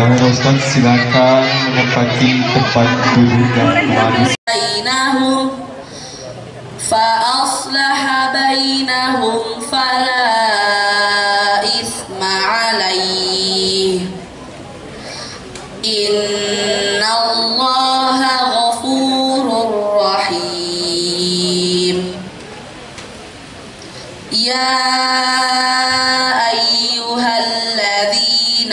Kamera Ustaz, silakan menempati tempat duduk yang manis. فأصلح بينهم فلا إثم عليه إن الله غفور رحيم يا أيها الذين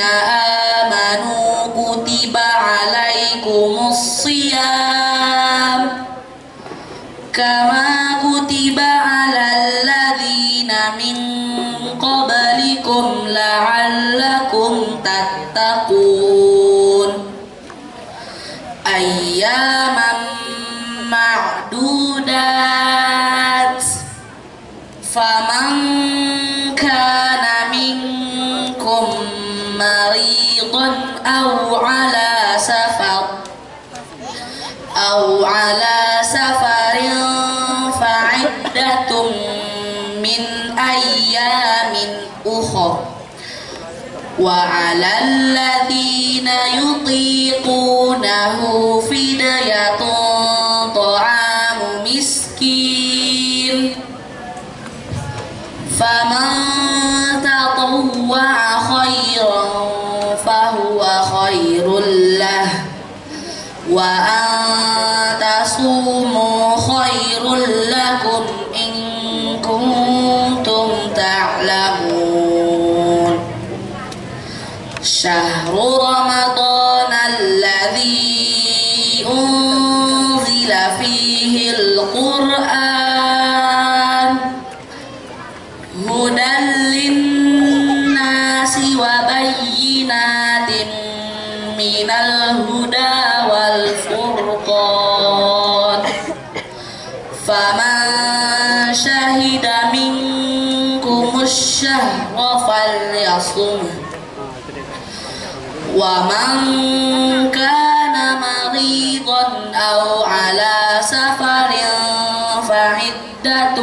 آمنوا كتب عليكم الصيام كما كتب على الذين من قبلكم لعلكم تتقون أياما معدودات فمن كان منكم مريضا أو على سفر فعدة من أيام أخر وعلى الذين يطيقونه فدية طعام مسكين فمن تطوع خيرا فهو خير له وأن تصوموا خير لكم إن كنتم تعلمون شهر رمضان الذي أنزل فيه القرآن هدى للناس وبينات من الهدى والفرقان فمن شهد منكم الشهر فليصم ومن كان مريضا أو على سفر فعدة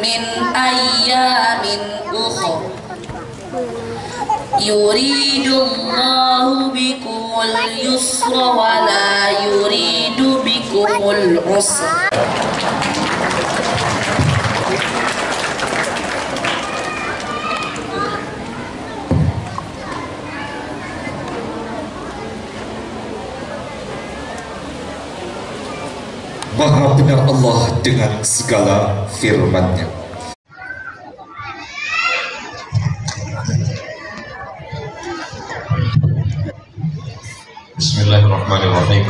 من أيام أخر يريد الله بكم اليسر ولا يريد بكم العسر. Maha benar Allah dengan segala firman-Nya. Bismillahirrahmanirrahim.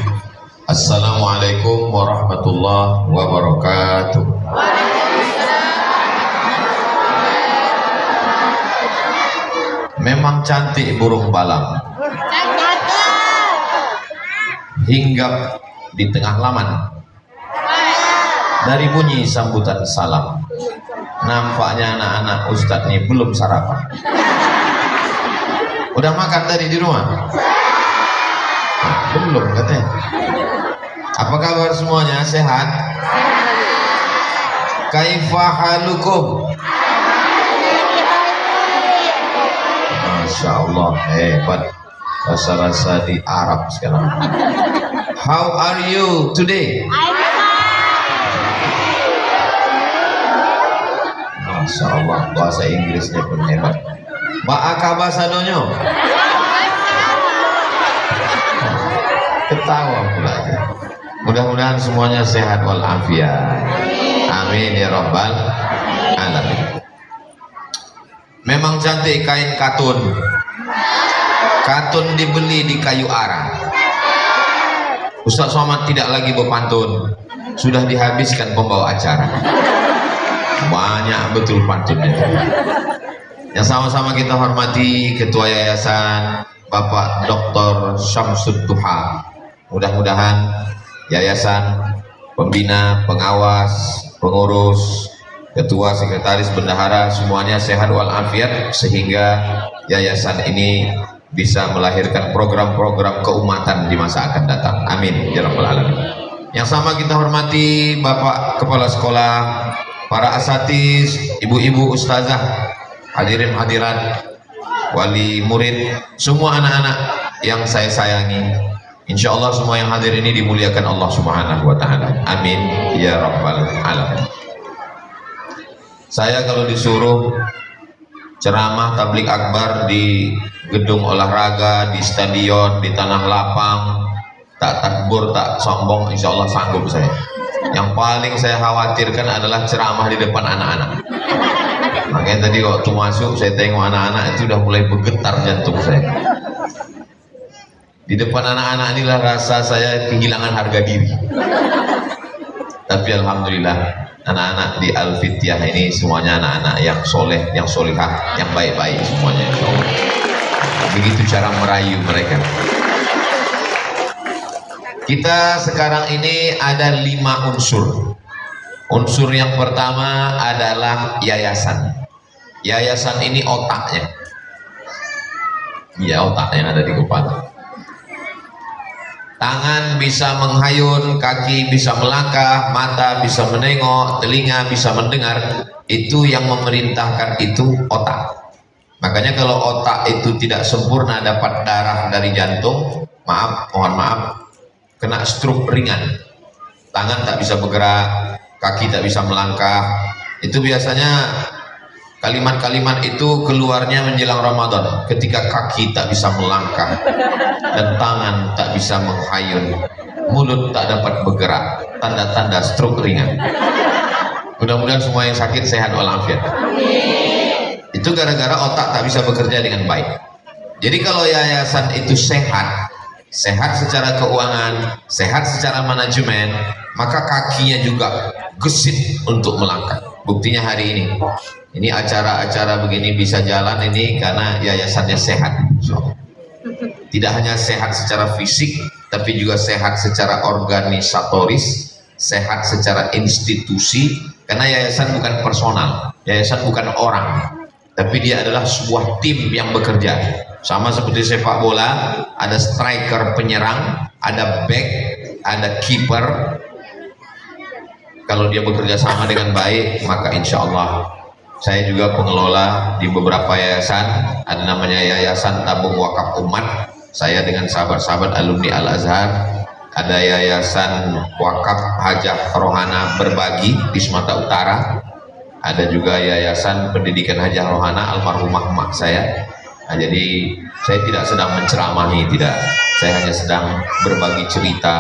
Assalamualaikum warahmatullahi wabarakatuh. Memang cantik burung balang, hinggap di tengah laman. Dari bunyi sambutan salam, nampaknya anak-anak Ustadz ini belum sarapan. Udah makan tadi di rumah? Belum katanya. Apa kabar semuanya? Sehat? Kaifa halukum? Masya Allah, hebat. Rasa-rasa di Arab sekarang. How are you today? Masya Allah, bahasa Inggrisnya pun hebat. Ba'aka bahasa donyo? Ketawa pula. Mudah-mudahan semuanya sehat walafiat. Amin ya rabbal alamin. Memang cantik kain katun. Katun dibeli di kayu arang. Ustaz Somad tidak lagi berpantun, sudah dihabiskan pembawa acara. Banyak betul pantunnya. Yang sama-sama kita hormati Ketua Yayasan Bapak Dr. Syamsud Duha. Mudah-mudahan yayasan, pembina, pengawas, pengurus, ketua, sekretaris, bendahara semuanya sehat walafiat sehingga yayasan ini bisa melahirkan program-program keumatan di masa akan datang. Amin ya rabbal alamin. Yang sama kita hormati Bapak Kepala Sekolah, para asatiz, ibu-ibu ustazah, hadirin hadirat, wali murid, semua anak-anak yang saya sayangi, insya Allah semua yang hadir ini dimuliakan Allah Subhanahu wa Ta'ala. Amin ya Rabbal Alamin. Saya kalau disuruh ceramah tablik akbar di gedung olahraga, di stadion, di tanah lapang, tak takbur, tak sombong, insya Allah sanggup saya. Yang paling saya khawatirkan adalah ceramah di depan anak-anak. Makanya tadi waktu masuk saya tengok anak-anak itu udah mulai bergetar jantung saya. Di depan anak-anak inilah rasa saya kehilangan harga diri. Tapi alhamdulillah anak-anak di Al-Fityah ini semuanya anak-anak yang soleh, yang solihah, yang baik-baik semuanya. Begitu cara merayu mereka. Kita sekarang ini ada 5 unsur. Unsur yang pertama adalah yayasan. Yayasan ini otaknya. Ya, otaknya ada di kepala. Tangan bisa menghayun, kaki bisa melangkah, mata bisa menengok, telinga bisa mendengar. Itu yang memerintahkan itu otak. Makanya kalau otak itu tidak sempurna dapat darah dari jantung, mohon maaf, kena stroke ringan. Tangan tak bisa bergerak, kaki tak bisa melangkah. Itu biasanya kalimat-kalimat itu keluarnya menjelang Ramadan, ketika kaki tak bisa melangkah dan tangan tak bisa menghayun, mulut tak dapat bergerak, tanda-tanda stroke ringan. Mudah-mudahan semua yang sakit sehat walafiat. Itu gara-gara otak tak bisa bekerja dengan baik. Jadi kalau yayasan itu sehat, sehat secara keuangan, sehat secara manajemen, maka kakinya juga gesit untuk melangkah. Buktinya hari ini acara-acara begini bisa jalan ini karena yayasannya sehat. Tidak hanya sehat secara fisik, tapi juga sehat secara organisatoris, sehat secara institusi. Karena yayasan bukan personal, yayasan bukan orang, tapi dia adalah sebuah tim yang bekerja. Sama seperti sepak bola, ada striker penyerang, ada back, ada kiper. Kalau dia bekerja sama dengan baik, maka insya Allah. Saya juga pengelola di beberapa yayasan, ada namanya Yayasan Tabung Wakaf Umat. Saya dengan sahabat-sahabat alumni Al-Azhar, ada Yayasan Wakaf Hajah Rohana Berbagi di Sumatera Utara, ada juga Yayasan Pendidikan Hajah Rohana almarhumah emak saya. Nah, jadi saya tidak sedang menceramahi, tidak. Saya hanya sedang berbagi cerita.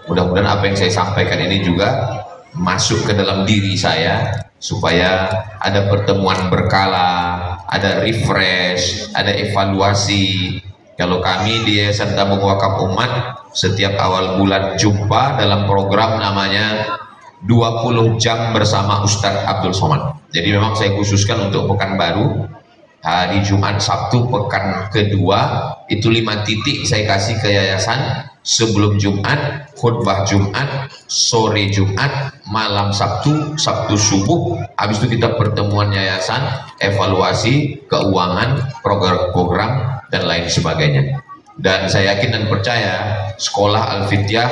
Mudah-mudahan apa yang saya sampaikan ini juga masuk ke dalam diri saya, supaya ada pertemuan berkala, ada refresh, ada evaluasi. Kalau kami di Yayasan Tabung Wakaf Umat setiap awal bulan jumpa dalam program namanya 20 jam bersama Ustadz Abdul Somad. Jadi memang saya khususkan untuk Pekanbaru, hari Jumat Sabtu pekan kedua itu 5 titik saya kasih ke yayasan. Sebelum Jumat, khutbah Jumat, sore Jumat, malam Sabtu, Sabtu subuh. Habis itu kita pertemuan yayasan, evaluasi, keuangan, program-program, dan lain sebagainya. Dan saya yakin dan percaya sekolah Al-Fityah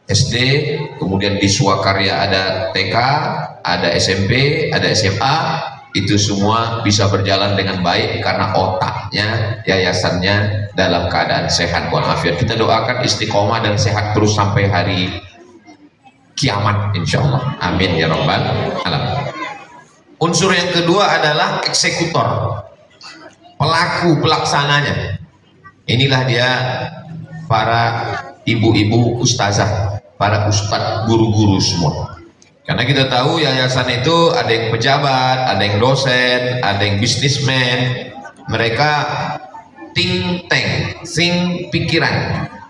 SD, kemudian di Swakarya ada TK, ada SMP, ada SMA, itu semua bisa berjalan dengan baik karena otaknya, yayasannya dalam keadaan sehat walafiat. Kita doakan istiqomah dan sehat terus sampai hari kiamat insya Allah. Amin ya Rabbal Alamin. Unsur yang kedua adalah eksekutor, pelaku pelaksananya. Inilah dia para ibu-ibu ustazah, para ustadz, guru-guru semua. Karena kita tahu yayasan itu ada yang pejabat, ada yang dosen, ada yang bisnismen. Mereka think tank, think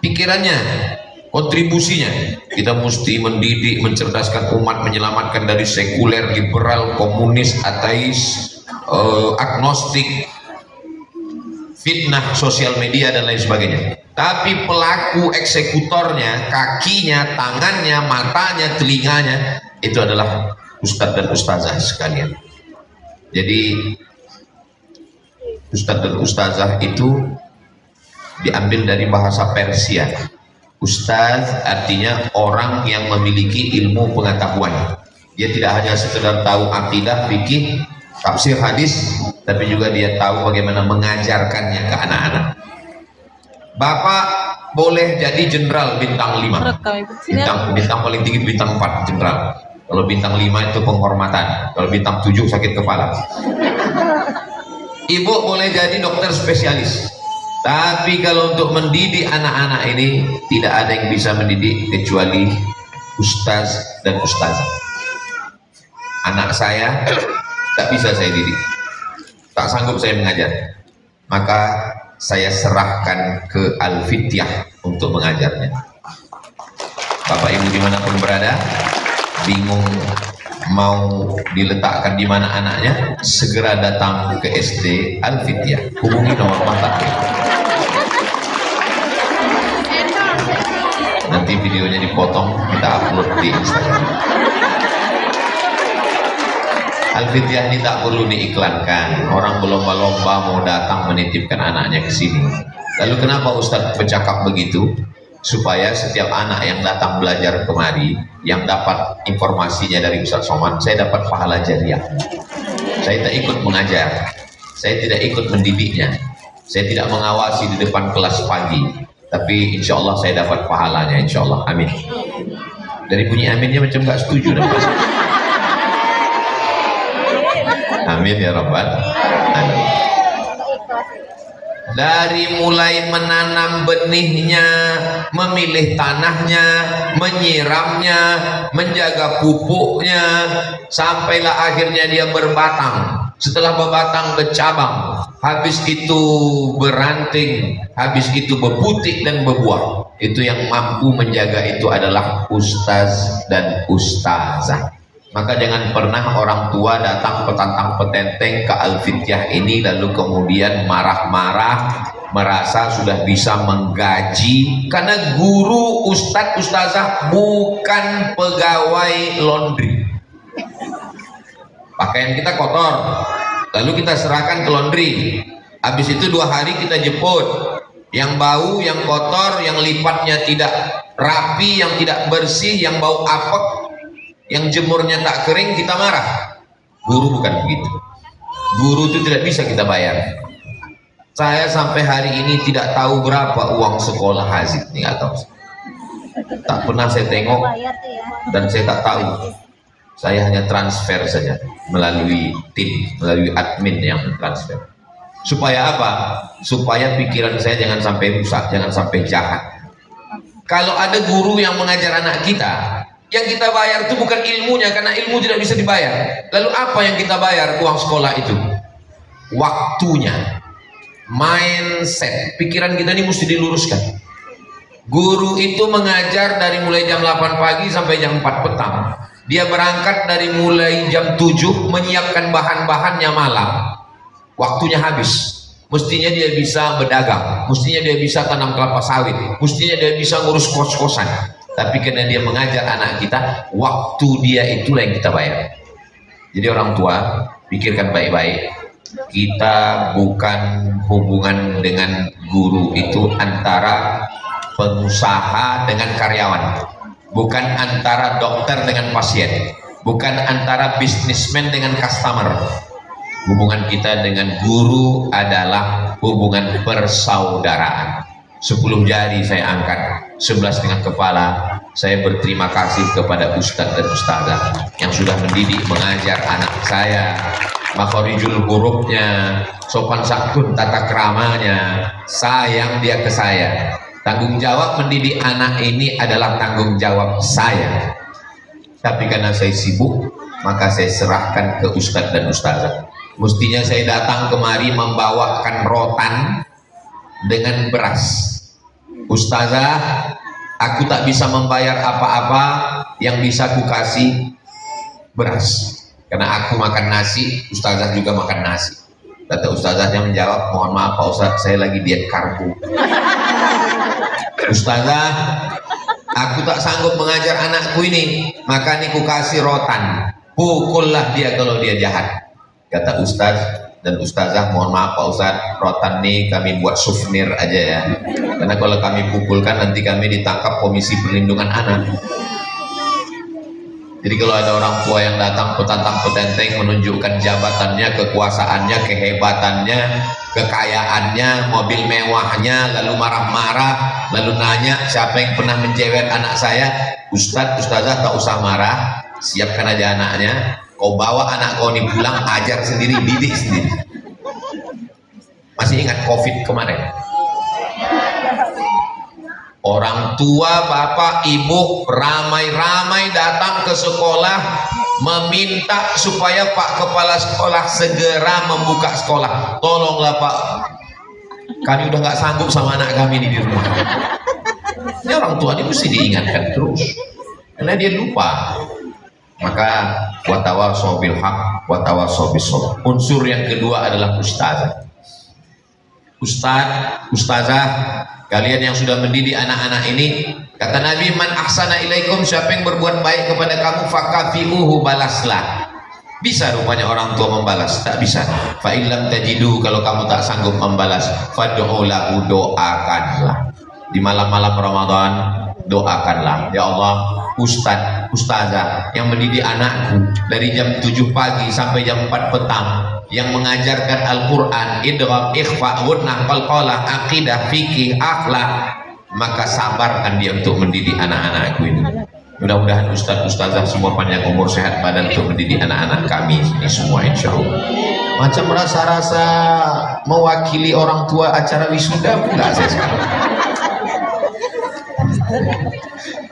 pikirannya, kontribusinya. Kita mesti mendidik, mencerdaskan umat, menyelamatkan dari sekuler, liberal, komunis, ateis, agnostik, fitnah sosial media dan lain sebagainya. Tapi pelaku eksekutornya, kakinya, tangannya, matanya, telinganya, itu adalah ustadz dan ustazah sekalian. Jadi ustadz dan ustazah itu diambil dari bahasa Persia. Ustaz artinya orang yang memiliki ilmu pengetahuan. Dia tidak hanya sekedar tahu akidah, fikih, tafsir hadis, tapi juga dia tahu bagaimana mengajarkannya ke anak-anak. Bapak boleh jadi jenderal bintang 5. Bintang paling tinggi bintang 4, jenderal. Kalau bintang 5 itu penghormatan, kalau bintang 7 sakit kepala. Ibu boleh jadi dokter spesialis. Tapi kalau untuk mendidik anak-anak ini, tidak ada yang bisa mendidik kecuali ustaz dan ustazah. Anak saya tak bisa saya didik, tak sanggup saya mengajar, maka saya serahkan ke Al-Fityah untuk mengajarnya. Bapak Ibu dimanapun berada, bingung mau diletakkan di mana anaknya, segera datang ke SD Al-Fityah, hubungi nomor kontak. Nanti videonya dipotong, kita upload di Instagram. Al-Fityah ini tak perlu diiklankan, orang berlomba-lomba mau datang menitipkan anaknya ke sini. Lalu kenapa Ustadz bercakap begitu? Supaya setiap anak yang datang belajar kemari, yang dapat informasinya dari Ustadz Somad, saya dapat pahala jariah. Saya tak ikut mengajar, saya tidak ikut mendidiknya, saya tidak mengawasi di depan kelas pagi, tapi insya Allah saya dapat pahalanya, insya Allah, amin. Dari bunyi aminnya macam gak setuju dah. Amin ya Rabbal Alamin. Dari mulai menanam benihnya, memilih tanahnya, menyiramnya, menjaga pupuknya, sampailah akhirnya dia berbatang. Setelah berbatang bercabang, habis itu beranting, habis itu berputik dan berbuah. Itu yang mampu menjaga itu adalah ustaz dan ustazah. Maka jangan pernah orang tua datang petantang petenteng ke Al-Fityah ini lalu kemudian marah-marah merasa sudah bisa menggaji, karena guru, ustadz, ustazah bukan pegawai laundry. Pakaian kita kotor lalu kita serahkan ke laundry, habis itu 2 hari kita jemput, yang bau, yang kotor, yang lipatnya tidak rapi, yang tidak bersih, yang bau apek, yang jemurnya tak kering, kita marah. Guru bukan begitu. Guru itu tidak bisa kita bayar. Saya sampai hari ini tidak tahu berapa uang sekolah Hazid, ini nggak tahu. Tak pernah saya tengok dan saya tak tahu. Saya hanya transfer saja melalui tim, melalui admin yang transfer. Supaya apa? Supaya pikiran saya jangan sampai rusak, jangan sampai jahat. Kalau ada guru yang mengajar anak kita, yang kita bayar itu bukan ilmunya, karena ilmu tidak bisa dibayar. Lalu apa yang kita bayar uang sekolah itu? Waktunya, mindset, pikiran kita ini mesti diluruskan. Guru itu mengajar dari mulai jam 8 pagi sampai jam 4 petang. Dia berangkat dari mulai jam 7 menyiapkan bahan-bahannya malam. Waktunya habis. Mestinya dia bisa berdagang, mestinya dia bisa tanam kelapa sawit, mestinya dia bisa ngurus kos-kosan. Tapi karena dia mengajar anak kita, waktu dia itulah yang kita bayar. Jadi orang tua, pikirkan baik-baik. Kita bukan hubungan dengan guru itu antara pengusaha dengan karyawan, bukan antara dokter dengan pasien, bukan antara bisnismen dengan customer. Hubungan kita dengan guru adalah hubungan persaudaraan. 10 jari saya angkat, 11 dengan kepala. Saya berterima kasih kepada ustadz dan ustazah yang sudah mendidik, mengajar anak saya, makhorijul hurufnya, sopan santun, tata keramanya, sayang dia ke saya. Tanggung jawab mendidik anak ini adalah tanggung jawab saya. Tapi karena saya sibuk, maka saya serahkan ke ustadz dan ustazah. Mestinya saya datang kemari membawakan rotan dengan beras. Ustazah, aku tak bisa membayar apa-apa, yang bisa aku kasih beras. Karena aku makan nasi, ustazah juga makan nasi. Kata ustazahnya menjawab, mohon maaf Pak Ustaz, saya lagi diet karbo. Ustazah, aku tak sanggup mengajar anakku ini, maka ini ku kasih rotan. Pukullah dia kalau dia jahat. Kata ustaz dan ustazah, mohon maaf Pak Ustaz, rotan nih kami buat souvenir aja ya, karena kalau kami pukulkan nanti kami ditangkap Komisi Perlindungan Anak. Jadi kalau ada orang tua yang datang petantang-petenteng menunjukkan jabatannya, kekuasaannya, kehebatannya, kekayaannya, mobil mewahnya, lalu marah-marah, lalu nanya siapa yang pernah menjewet anak saya, Ustadz, Ustazah tak usah marah, siapkan aja anaknya, kau bawa anak kau ini pulang, ajar sendiri, didik sendiri. Masih ingat COVID kemarin? Orang tua, bapak, ibu ramai-ramai datang ke sekolah meminta supaya Pak Kepala Sekolah segera membuka sekolah. Tolonglah Pak, kami udah nggak sanggup sama anak kami di rumah. Ini orang tua ini mesti diingatkan terus, karena dia lupa. Maka watawasau bil haq, watawasau bis sabr. Unsur yang kedua adalah ustazah. Ustazah, kalian yang sudah mendidik anak-anak ini, kata Nabi, man ahsana ilaikum, siapa yang berbuat baik kepada kamu, fakafi'uhu, balaslah. Bisa rupanya orang tua membalas? Tak bisa. Fa illam tajidu, kalau kamu tak sanggup membalas, fad'u lahu, doakanlah. Di malam-malam Ramadan, doakanlah, ya Allah, ustazah yang mendidik anakku dari jam 7 pagi sampai jam 4 petang, yang mengajarkan Al-Quran, idgham, ikhfa, ghunah, qalqalah, aqidah, fikih, akhlak, maka sabarkan dia untuk mendidik anak-anakku ini. Mudah-mudahan ustaz-ustazah semua panjang umur, sehat badan untuk mendidik anak-anak kami ini semua, insya Allah. Macam rasa-rasa mewakili orang tua acara wisuda enggak saya sekarang.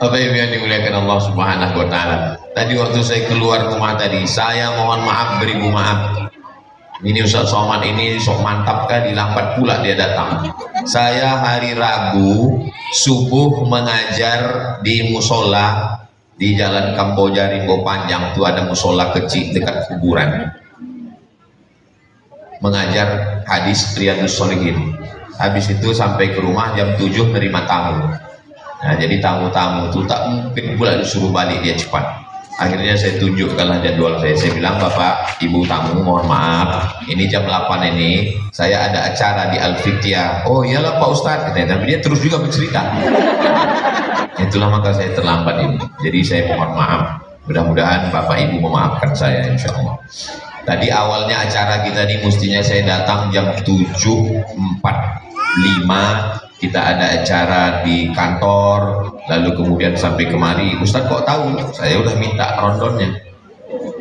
Apa yang dimuliakan Allah Subhanahu wa Ta'ala. Tadi waktu saya keluar rumah tadi, saya mohon maaf, beribu maaf. Ini Ustaz Somad ini sok mantap kan, dilambat pula dia datang. Saya hari Rabu subuh mengajar di musola di Jalan Kamboja Rimbo Panjang, itu ada musola kecil dekat kuburan. Mengajar hadis Riyadhus Shalihin. Habis itu sampai ke rumah jam 7 nerima tamu. Nah, jadi tamu-tamu itu tak mungkin pula disuruh balik dia cepat. Akhirnya saya tunjukkanlah jadwal saya bilang, Bapak, Ibu tamu, mohon maaf, ini jam 8 ini saya ada acara di Al-Fitiyah. Oh iyalah Pak Ustadz, tapi dia terus juga bercerita. Itulah maka saya terlambat ini. Jadi saya mohon maaf, mudah-mudahan Bapak Ibu memaafkan saya, insya Allah. Tadi awalnya acara kita ini mestinya saya datang jam 7.45, kita ada acara di kantor, lalu kemudian sampai kemari. Ustadz kok tahu? Saya udah minta rondonnya.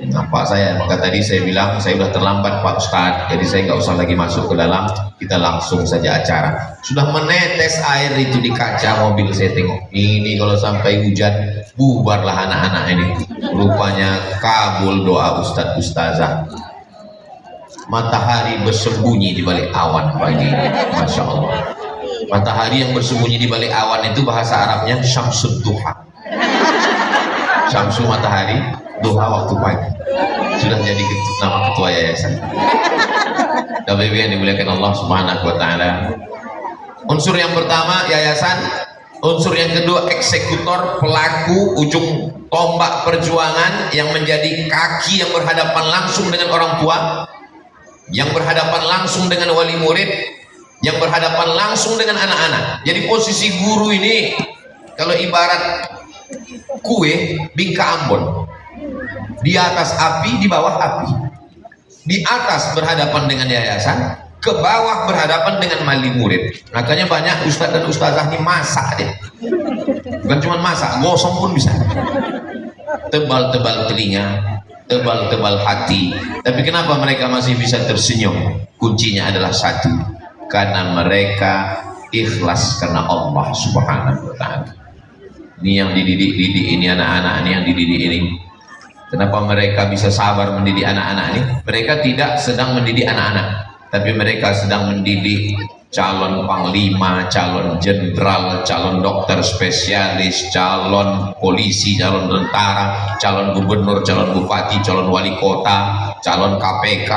Nampak saya, maka tadi saya bilang saya udah terlambat Pak Ustadz, jadi saya nggak usah lagi masuk ke dalam, kita langsung saja acara. Sudah menetes air itu di kaca mobil, saya tengok. Ini kalau sampai hujan, bubarlah anak-anak ini. Rupanya kabul doa Ustadz Ustazah. Matahari bersembunyi di balik awan pagi ini, Masya Allah. Matahari yang bersembunyi di balik awan itu bahasa Arabnya Syamsud Duha. Syamsu matahari, duha waktu pagi. Sudah jadi nama ketua yayasan. Bapak Ibu yang dimuliakan Allah Subhanahu wa Ta'ala. Unsur yang pertama yayasan, unsur yang kedua eksekutor, pelaku, ujung tombak perjuangan yang menjadi kaki yang berhadapan langsung dengan orang tua, yang berhadapan langsung dengan wali murid, yang berhadapan langsung dengan anak-anak. Jadi posisi guru ini kalau ibarat kue bingka Ambon, di atas api, di bawah api. Di atas berhadapan dengan yayasan, ke bawah berhadapan dengan wali murid. Makanya banyak ustadz dan ustazah ini masak deh. Bukan cuma masak, gosong pun bisa. Tebal-tebal telinga, tebal-tebal hati. Tapi kenapa mereka masih bisa tersenyum? Kuncinya adalah satu, karena mereka ikhlas karena Allah Subhanahu wa Ta'ala. Ini yang dididik ini, anak-anak ini yang dididik ini. Kenapa mereka bisa sabar mendidik anak-anak ini? Mereka tidak sedang mendidik anak-anak, tapi mereka sedang mendidik calon panglima, calon jenderal, calon dokter spesialis, calon polisi, calon tentara, calon gubernur, calon bupati, calon wali kota, calon KPK.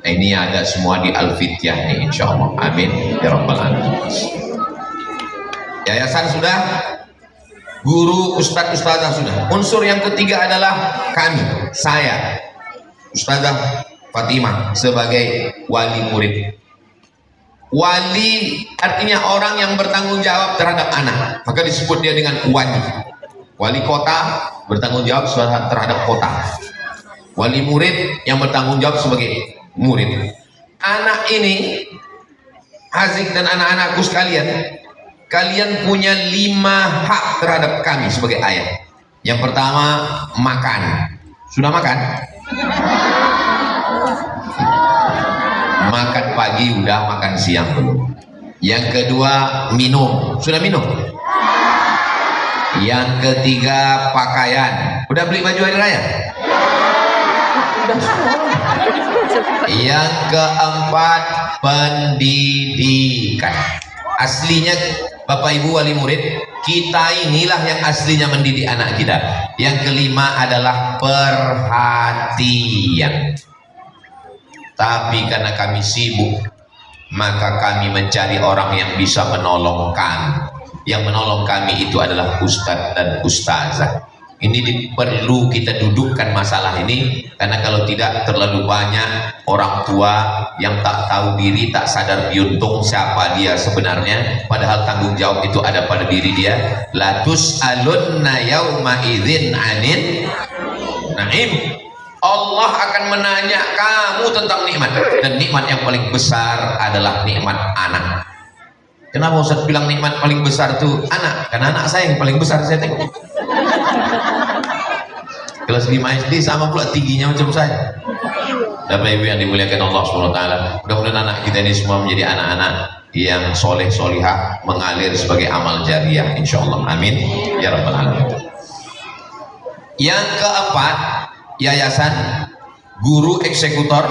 Ini ada semua di Al-Fitiyah nih, insya Allah. Amin ya rabbal alamin. Yayasan sudah, guru, ustadz, ustazah sudah. Unsur yang ketiga adalah kami, saya, Ustazah Fatimah sebagai wali murid. Wali artinya orang yang bertanggung jawab terhadap anak, maka disebut dia dengan wali. Wali kota, bertanggung jawab terhadap kota. Wali murid yang bertanggung jawab sebagai murid. Anak ini, Hazik dan anak-anakku sekalian, kalian punya 5 hak terhadap kami sebagai ayah. Yang pertama, makan. Sudah makan? Makan pagi udah, makan siang belum. Yang kedua, minum. Sudah minum? Yang ketiga, pakaian. Udah beli baju hari raya? Yang keempat, pendidikan. Aslinya Bapak Ibu wali murid, kita inilah yang aslinya mendidik anak kita. Yang kelima adalah perhatian. Tapi karena kami sibuk, maka kami mencari orang yang bisa menolong kami. Yang menolong kami itu adalah ustadz dan ustazah. Ini perlu kita dudukkan masalah ini, karena kalau tidak terlalu banyak orang tua yang tak tahu diri, tak sadar biuntung siapa dia sebenarnya, padahal tanggung jawab itu ada pada diri dia. La tus'alunna yauma idzin 'anil na'im. Allah akan menanya kamu tentang nikmat, dan nikmat yang paling besar adalah nikmat anak. Kenapa Ustaz bilang nikmat paling besar itu anak? Karena anak saya yang paling besar saya tengok. Kelas 5 SD sama pula tingginya macam saya. Bapak Ibu yang dimuliakan Allah SWT, mudah-mudahan anak kita ini semua menjadi anak-anak yang soleh solihah, mengalir sebagai amal jariah, insya Allah. Amin ya rabbal alamin. Yang keempat, yayasan, guru eksekutor,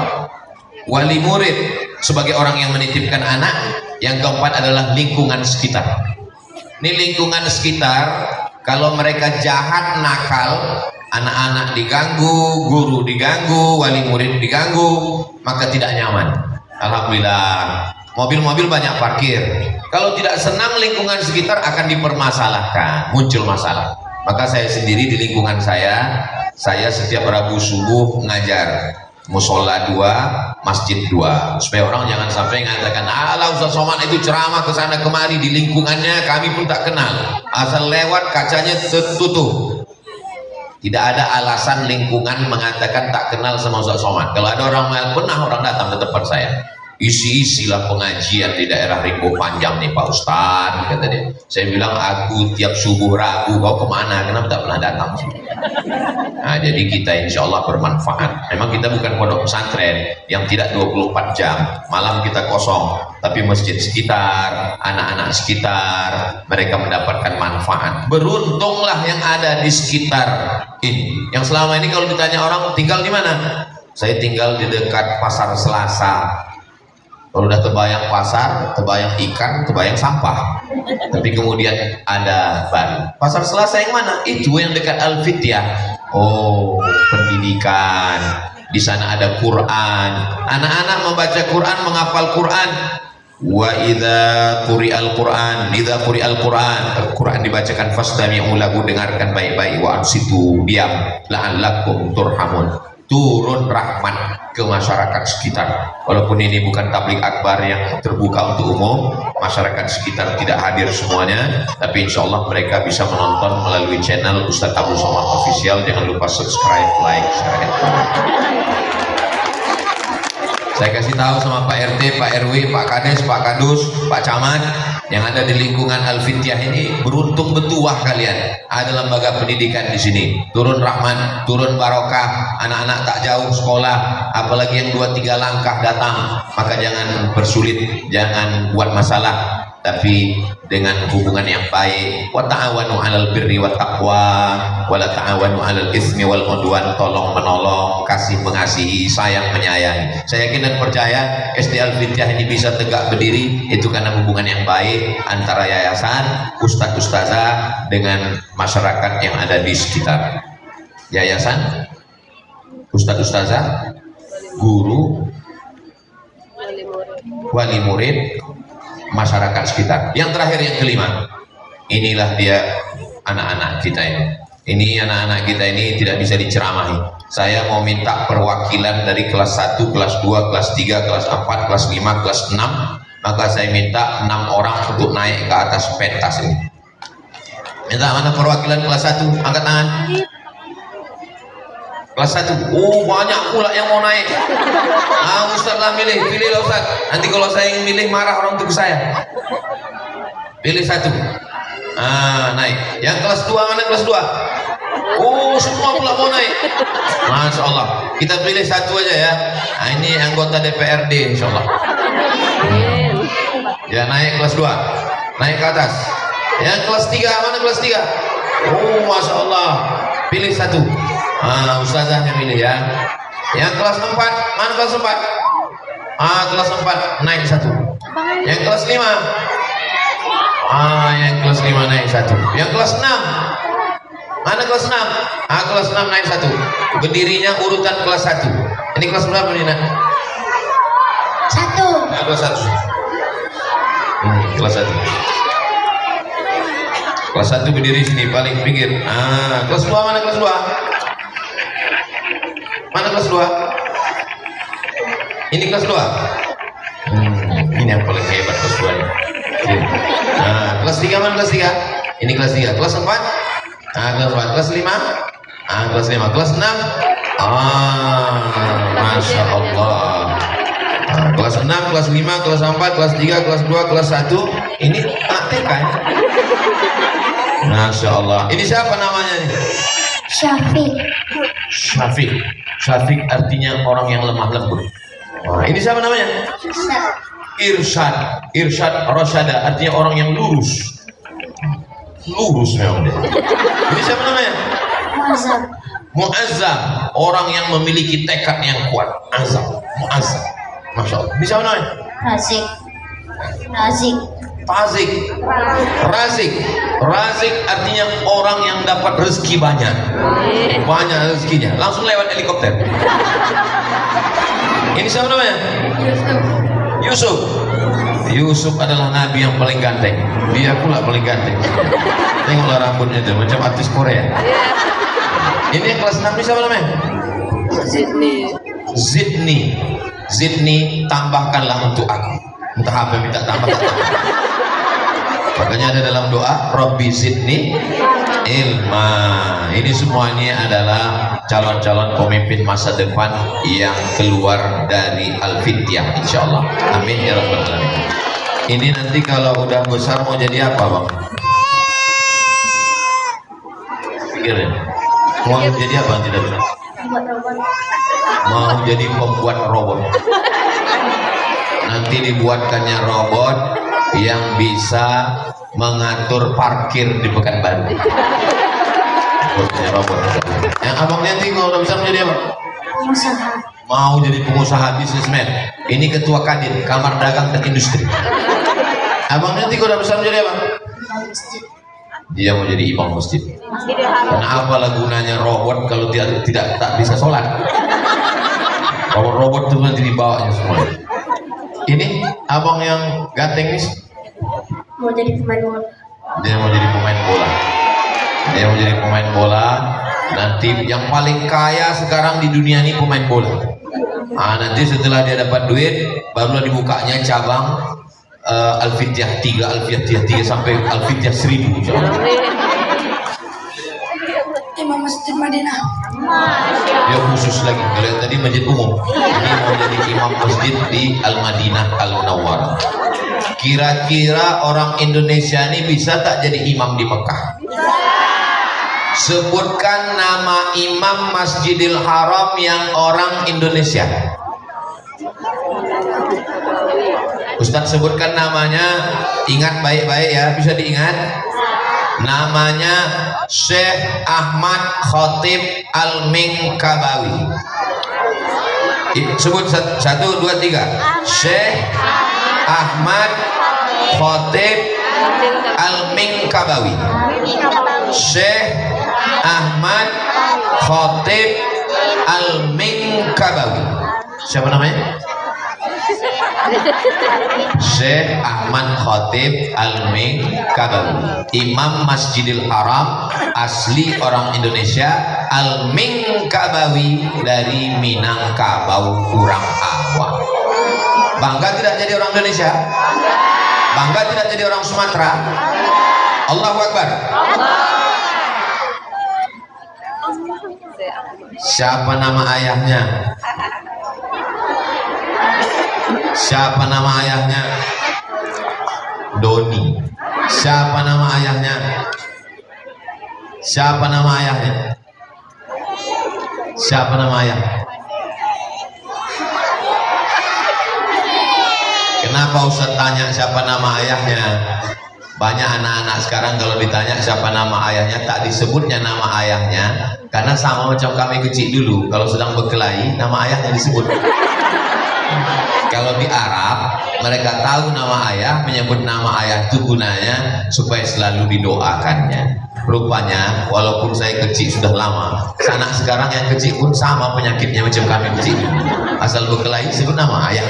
wali murid sebagai orang yang menitipkan anak. Yang keempat adalah lingkungan sekitar. Ini lingkungan sekitar, kalau mereka jahat, nakal, anak-anak diganggu, guru diganggu, wali murid diganggu, maka tidak nyaman. Alhamdulillah, mobil-mobil banyak parkir. Kalau tidak senang lingkungan sekitar akan dipermasalahkan, muncul masalah. Maka saya sendiri di lingkungan saya setiap Rabu subuh ngajar musola 2, masjid 2, supaya orang jangan sampai mengatakan, "Alah Ustaz Somad itu ceramah ke sana kemari, di lingkungannya kami pun tak kenal, asal lewat kacanya tertutup." Tidak ada alasan lingkungan mengatakan tak kenal sama Ustaz Somad. Kalau ada orang pernah orang datang ke tempat saya, isi-isilah pengajian di daerah Rimbo Panjang nih Pak Ustadz, kata dia. Saya bilang, aku tiap subuh Rabu, kau kemana? Kenapa tak pernah datang sih? Nah, jadi kita insya Allah bermanfaat. Memang kita bukan pondok pesantren yang tidak 24 jam, malam kita kosong, tapi masjid sekitar, anak-anak sekitar, mereka mendapatkan manfaat. Beruntunglah yang ada di sekitar ini. Yang selama ini kalau ditanya orang tinggal di mana? Saya tinggal di dekat Pasar Selasa. Kalau udah terbayang pasar, terbayang ikan, terbayang sampah. Tapi kemudian ada baru. Pasar Selasa yang mana? Itu yang dekat Al-Fityah. Oh, pendidikan. Di sana ada Quran. Anak-anak membaca Quran, menghafal Quran. Wa idza quri'al Quran, idza quri'al Quran, Quran dibacakan fastami'u lahu, dengarkan baik-baik, wa ansitu, diam, la'allakum turhamun. Turun rahmat ke masyarakat sekitar. Walaupun ini bukan tabligh akbar yang terbuka untuk umum, masyarakat sekitar tidak hadir semuanya, tapi insya Allah mereka bisa menonton melalui channel Ustadz Abdul Somad Official. Jangan lupa subscribe, like, share. Saya kasih tahu sama Pak RT, Pak RW, Pak Kades, Pak Kadus, Pak Camat yang ada di lingkungan Al-Fityah ini, beruntung betuah kalian. Ada lembaga pendidikan di sini. Turun rahmat, turun barokah, anak-anak tak jauh sekolah, apalagi yang 2-3 langkah datang. Maka jangan bersulit, jangan buat masalah, tapi dengan hubungan yang baik. Wa ta'awanu 'alal birri wat taqwa wa la ta'awanu 'alal itsmi wal 'udwan. Tolong menolong, kasih mengasihi, sayang menyayangi. Saya yakin dan percaya SD Al-Fityah ini bisa tegak berdiri itu karena hubungan yang baik antara yayasan, ustadz ustazah dengan masyarakat yang ada di sekitar. Yayasan, ustadz ustazah, guru, wali murid, masyarakat sekitar. Yang terakhir, yang kelima, inilah dia anak-anak kita ini. Ini anak-anak kita ini tidak bisa diceramahi. Saya mau minta perwakilan dari kelas 1, kelas 2, kelas 3, kelas 4, kelas 5, kelas 6. Maka saya minta 6 orang untuk naik ke atas pentas ini. Minta mana perwakilan kelas 1? Angkat tangan. Kelas 1. Oh, banyak pula yang mau naik. Ustaz lah pilihlah Ustaz. Nanti kalau saya yang milih marah orang tua saya. Pilih 1. Naik. Yang kelas 2 mana kelas 2? Oh, semua pula mau naik. Masya Allah. Kita pilih 1 aja ya. Ini anggota DPRD insya Allah. Ya, naik kelas 2. Naik ke atas. Yang kelas 3 mana kelas 3? Oh, Masya Allah. Pilih 1. Ustazahnya pilih ya. Yang kelas 4 mana kelas 4? Kelas 4 naik 1. Yang kelas 5. Yang kelas 5 naik 1. Yang kelas 6 mana kelas 6? Kelas 6 naik 1. Berdirinya urutan kelas 1. Ini kelas berapa nih nak? 1. Kelas 1. Kelas 1. Kelas 1 berdiri sini paling pinggir. Kelas 2 mana kelas 2? Mana kelas 2? Ini kelas 2. Ini yang paling hebat kelas 2 nih. Kelas 3 mana kelas 3? Ini kelas 3. Kelas 4? Kelas 4. Kelas 5? Kelas 5. Kelas 6? Masya Allah. Kelas 6, kelas 5, kelas 4, kelas 3, kelas 2, kelas 1. Ini anak TK. Masya Allah. Ini siapa namanya nih? Syafiq. Syafiq. Syafiq artinya orang yang lemah lembut. Ini siapa namanya? Irsyad. Irsyad Rosyada artinya orang yang lurus. Lurus memang dia. Ini siapa namanya? Muazzam. Muazzam, orang yang memiliki tekad yang kuat. Azam, Muazzam. Masya Allah. Ini siapa namanya? Razik. Razik. Tazik. Razik. Razik artinya orang yang dapat rezeki banyak. Banyak rezekinya. Langsung lewat helikopter. Ini siapa namanya? Yusuf. Yusuf adalah nabi yang paling ganteng. Dia pula paling ganteng. Tengoklah rambutnya itu macam artis Korea. Ini yang kelas 6 ini siapa namanya? Zidni. Zidni, tambahkanlah untuk aku. Entah apa yang minta tambah. Makanya ada dalam doa Rabbi Zidni ilma. Ini semuanya adalah calon-calon pemimpin masa depan yang keluar dari Al-Fityah insyaallah. Amin ya rabbal alamin. Ini nanti kalau udah besar mau jadi apa bang? Pikirin. Mau jadi apa tidak bisa? Mau jadi pembuat robot. Nanti dibuatkannya robot yang bisa mengatur parkir di Pekanbaru. Robot. Yang abang nanti kalau udah bisa menjadi apa? Pengusaha. Mau jadi pengusaha bisnismen. Ini ketua kadin Kamar Dagang dan Industri. Abang nanti kalau udah bisa menjadi apa? Dia mau jadi imam masjid. Kenapa lah gunanya robot kalau tidak tak bisa sholat? Robot itu nanti dibawanya semua. Ini abang yang ganteng nih. Mau jadi pemain bola. Dia mau jadi pemain bola. Dia mau jadi pemain bola. Nanti yang paling kaya sekarang di dunia ini pemain bola. Nanti setelah dia dapat duit, barulah dibukanya cabang Al-Fityah 3, Al-Fityah 3 sampai Al-Fityah 1000 insyaallah. Imam Masjid Madinah. Dia khusus lagi. Kalau yang tadi masjid umum, ini mau jadi imam masjid di Al-Madinah Al-Munawwarah. Kira-kira orang Indonesia ini bisa tak jadi imam di Mekah? Sebutkan nama imam Masjidil Haram yang orang Indonesia. Ustaz sebutkan namanya, ingat baik-baik ya, bisa diingat. Namanya Syekh Ahmad Khatib Al-Minkabawi. Sebut 1, 2, 3. Syekh Ahmad Khatib Al-Minkabawi. Syekh Ahmad Khatib Al-Minkabawi. Siapa namanya? Syekh Ahmad Khatib Al-Minkabawi, Imam Masjidil Haram, asli orang Indonesia, Al-Minkabawi dari Minangkabau, Kurang Awang. Bangga tidak jadi orang Indonesia? Bangga tidak jadi orang Sumatera? Allahu Akbar. Siapa nama ayahnya? Siapa nama ayahnya? Doni. Siapa nama ayahnya? Siapa nama ayahnya? Siapa nama ayah? Kenapa Ustaz tanya siapa nama ayahnya? Banyak anak-anak sekarang kalau ditanya siapa nama ayahnya, tak disebutnya nama ayahnya, karena sama macam kami kecil dulu, kalau sedang berkelahi nama ayahnya disebut. Kalau di Arab mereka tahu nama ayah, menyebut nama ayah itu gunanya supaya selalu didoakannya. Rupanya walaupun saya kecil sudah lama, anak sekarang yang kecil pun sama penyakitnya macam kami kecil, asal berkelahi sebut nama ayah.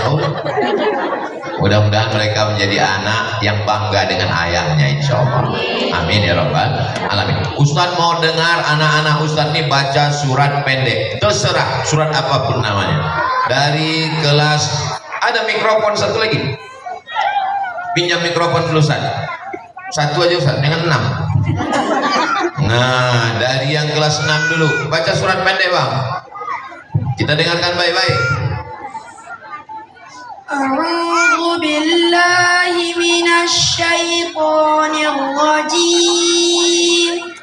Mudah-mudahan mereka menjadi anak yang bangga dengan ayahnya, insya Allah. Amin ya rabbal alamin. Ustaz mau dengar anak-anak Ustaz ini baca surat pendek, terserah surat apapun namanya. Dari kelas, ada mikrofon satu lagi, pinjam mikrofon dulu Ustaz, satu aja Ustaz, dengan 6. Nah, dari yang kelas 6 dulu baca surat pendek bang, kita dengarkan baik-baik. A'udzu billahi minasyaitonir rajim.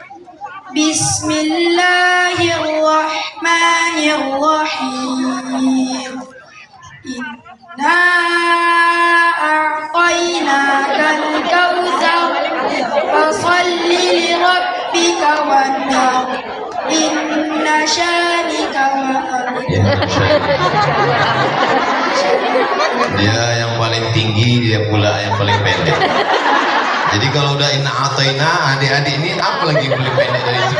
Bismillahirrahmanirrahim. Inna a'tainakal kautsar fasholli li rabbika wanhar. Inna syanika Dia yang paling tinggi, dia pula yang paling pendek. Jadi kalau udah inna ataina, adik-adik ini apa lagi yang paling pendek dari itu?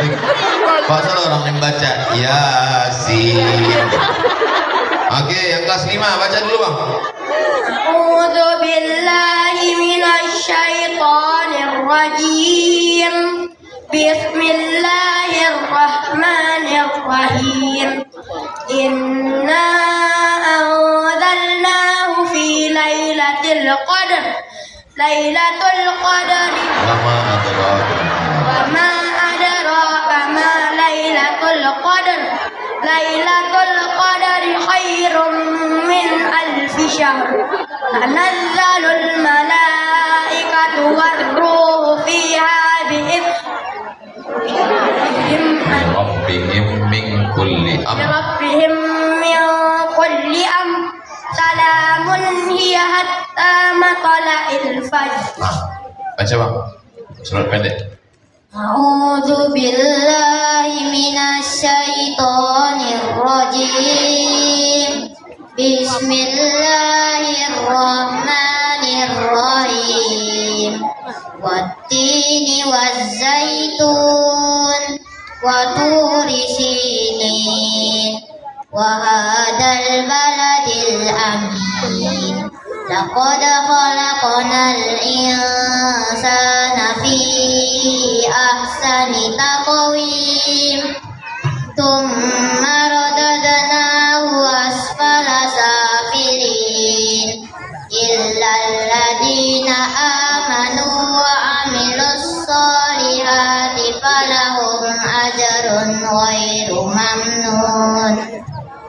Pasal orang yang baca Yasin. Oke, yang kelas 5 baca dulu bang. A'udzu billahi minasyaitonir rajim. Bismillahirrahmanirrahim. Inna anzalnahu fi lailatul qadr. Lailatul qadri wa ma adraka ma lailatul qadr. Lailatul qadri khairum min alfi syahr. Tanazzalul malaikatu war-ruhu fiha Rabbihim min kulli amr. Rabbihim min kulli amr. Salamun hiya hatta matla'il fajr. Baca bang, surat pendek. A'udzu billahi minasyaitonir rajim. Bismillahirrahmanirrahim. Wattini wazzaitun wa turi sinin wa hadzal baladil amin. Laqad khalaqnal insana fi ahsani taqwim. Tsumma radadnahu asfala safilin. Illal ladzina amanu wa amilus solihati falahum ajrun ghairu mamnun.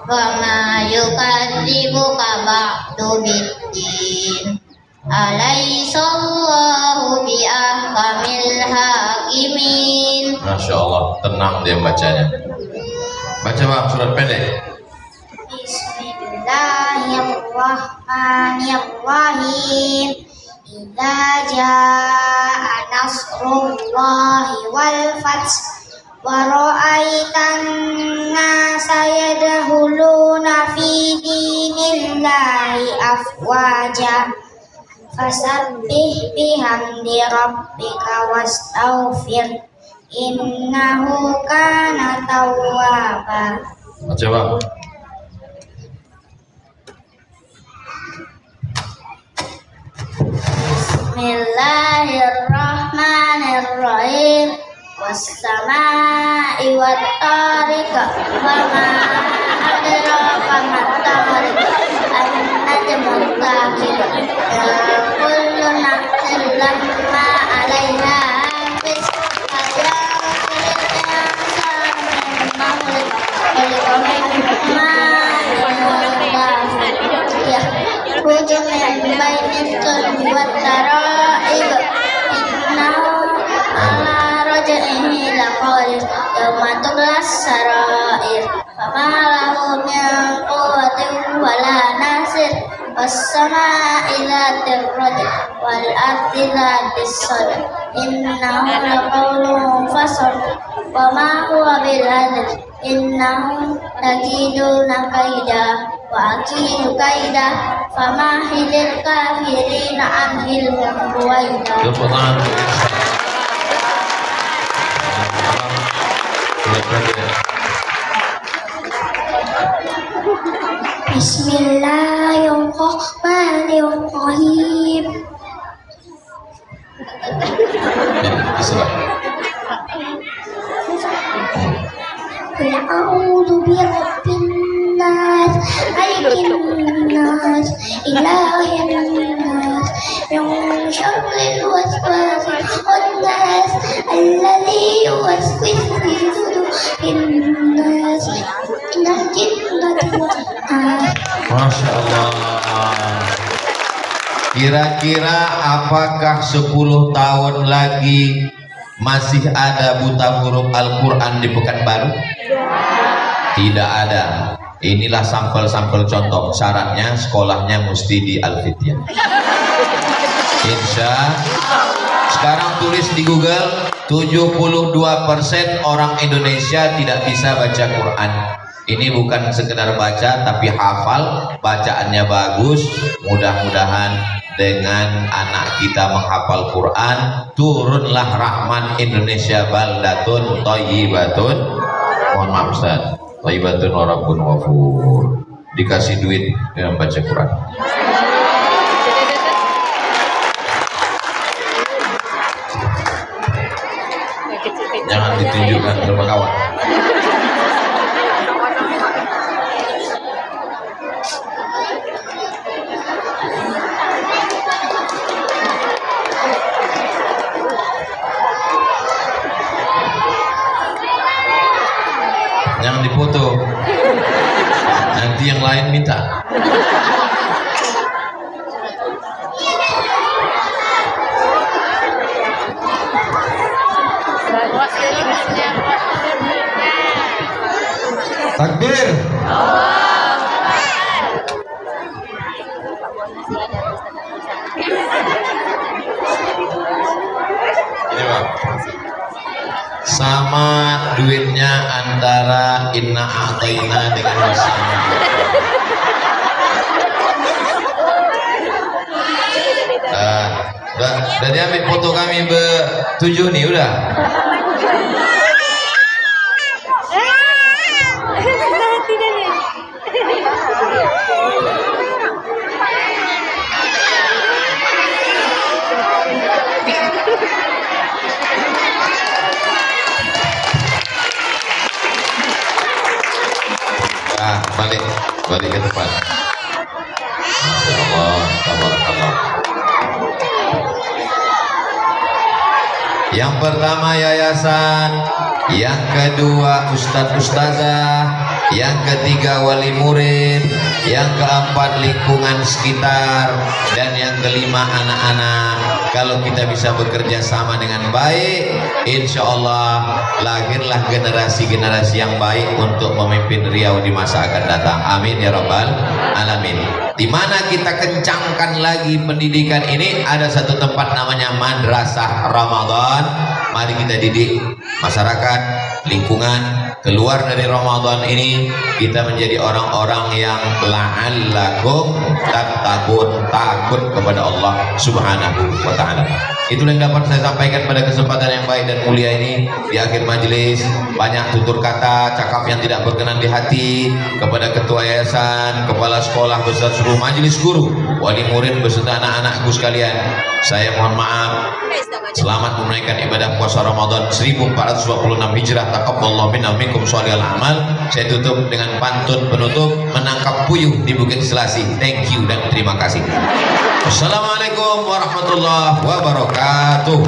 Wa ma yukadzibuka ba'du biddin. Alaihissallahu biahkamil hakimin. Masya Allah, tenang dia bacanya. Baca bang surat pendek. Bismillahirrahmanirrahim. Idza jaa nasrullahi wal fath wa ra'aitan nasa yadkhuluna fi dinillahi afwaja fasabbih bihamdi rabbika wastaghfir innahu kana tawwaba. Baca bang. Bismillahirrahmanirrahim. Was-samaa'i wat-tariq wa ma adraka mat-tariq. An-najmu thaqib. Kullu nafsin lamma 'alaiha hafiz. Al-insanu mimma khuliqa lahu min quwwatin wala nasir. Was-samaa'i dhatir raj'i wal ardi dhatis sadr. Innahu laqawlun fasl wa ma huwa bil hadr. Innahum yakiduna kaida wa akidu kaida famahilil kafirina anhilhum ruwaida. Bismillahirrahmanirrahim. Qul a'udzu birabbin nas, malikin nas, ilahin nas, min syarril waswasil khannas, alladzi yuwaswisu fi sudurin nas, minal jinnati wan nas. Masya Allah. Kira-kira apakah 10 tahun lagi masih ada buta huruf Al-Quran di Pekanbaru? Tidak ada. Inilah sampel-sampel contoh. Syaratnya sekolahnya mesti di Al-Fityah. Insya. Sekarang tulis di Google, 72% orang Indonesia tidak bisa baca Quran. Ini bukan sekedar baca tapi hafal, bacaannya bagus. Mudah-mudahan dengan anak kita menghafal Quran, turunlah rahmat Indonesia baldatun thayyibatun. Mohon maaf Ustaz, thayyibatun wa rabbun ghafur. Dikasih duit dengan baca Quran. Jangan ditunjukkan sama kawan. Jangan dipoto, nanti yang lain minta. Takbir. Ini Pak, sama duitnya antara inna a'taina dengan wasana. Udah diambil foto kami bertujuh nih, udah. Balik ke depan. Masya Allah, tabarakallah. Yang pertama yayasan, yang kedua ustadz ustazah, yang ketiga wali murid, yang keempat lingkungan sekitar, dan yang kelima anak-anak. Kalau kita bisa bekerja sama dengan baik, insya Allah lahirlah generasi-generasi yang baik untuk memimpin Riau di masa akan datang. Amin ya rabbal alamin. Di mana kita kencangkan lagi pendidikan ini, ada satu tempat namanya Madrasah Ramadan. Mari kita didik masyarakat, lingkungan. Keluar dari Ramadan ini kita menjadi orang-orang yang la'allakum tattaqun, takut kepada Allah Subhanahu wa ta'ala. Itulah yang dapat saya sampaikan pada kesempatan yang baik dan mulia ini. Di akhir majelis banyak tutur kata cakap yang tidak berkenan di hati kepada ketua yayasan, kepala sekolah beserta seluruh majelis guru, wali murid beserta anak-anakku sekalian. Saya mohon maaf. Selamat menunaikan ibadah puasa Ramadan 1426 Hijrah. Taqabbalallahu minna minkum sholihal amal. Saya tutup dengan pantun penutup, menangkap puyuh di Bukit Selasih. Thank you dan terima kasih. Assalamualaikum warahmatullahi wabarakatuh.